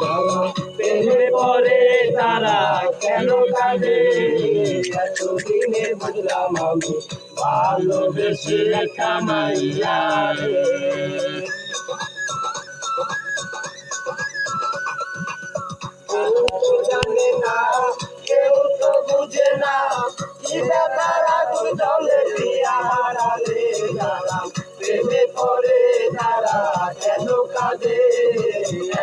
যারা প্রেমে পড়ে তারা কেন কাঁদে এতদিনে বুঝলাম আমি ভালোবেসে কামাইয়া রে। কেউ তো জানে না কেউ তো বুঝে না কি ব্যাপার আগুন জলে দিয়া হারালে যারা প্রেমে পড়ে তারা কেন কাঁদে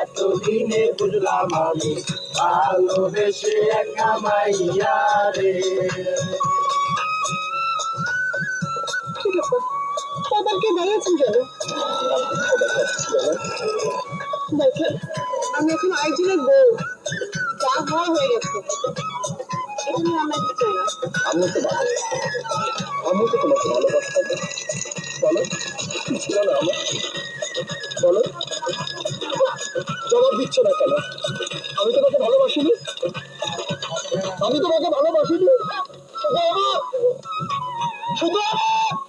এতদিনে বুঝলাম আমি ভালোবেসে কামাইয়া রে। সবাইকে দাঁড়িয়েছেন কেন? দেখেন আমি এখন আরেকজনের বউ, যা হওয়ার হয়ে গেছে, এটা নিয়ে আমরা কি চাই না। আমি তো আমি তো তোমাকে ভালোবাসতাম। বলো কি ছিল না আমার, বলো জবাব দিচ্ছ না কেন? আমি তোমাকে ভালোবাসিনি, আমি তোমাকে ভালোবাসিনি। শুধু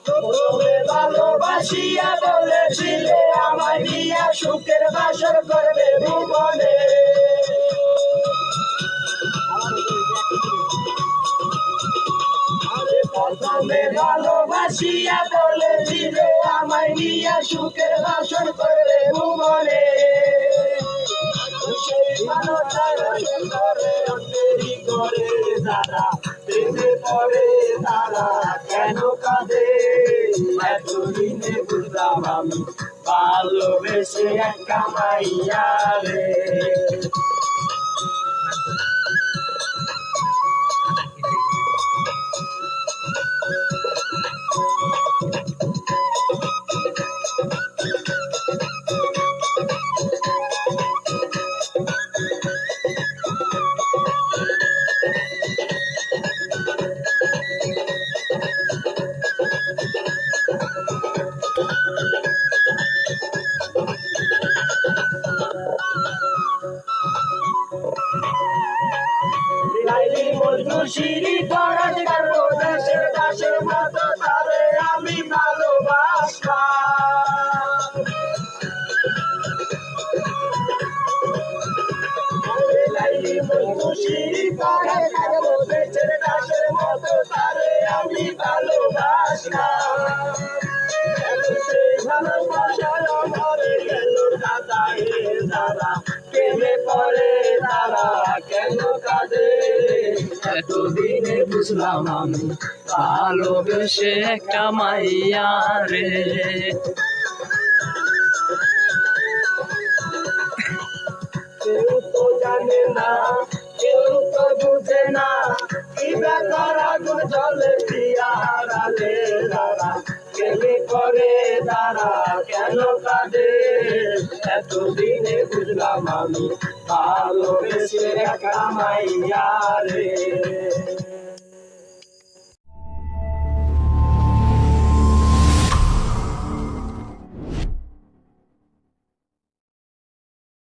প্রথমে ভালোবাসিয়া বলেছিলে আমায় নিয়ে সুখের বাসর করবে ভুবনে। প্রথমে ভালোবাসিয়া বলেছিলে আমায় নিয়ে সুখের বাসর করবে ভুবনে। সেই ভালোটার করে অন্যেরই করে যারা প্রেমে পড়ে তারা কেন কাঁদে এতদিনে বুঝলাম আমি ভালোবেসে কামাইয়া রে। মজনুশিরি ফরাজ কারো দেশের দাসের মতো তারে আমি ভালোবাসতাম। মজনুশিরি ফরাজ কারো দেশের দাসের মতো তারে আমি ভালোবাসতাম। সেই ভালোবাসার মরে গেল দাদা হে দাদা প্রেমে পড়ে তারা কেন কাঁদে এতদিনে বুঝলাম আমি ভালোবেসে কামাইয়া রে। কেউ তো জানে না কেউ তো বুঝে না কি ব্যাপার আগুন জলে দিয়া হারালে যারা প্রেমে পড়ে তারা কেন কাঁদে এতদিনে বুঝলাম আমি ভালোবেসে কামাইয়া রে।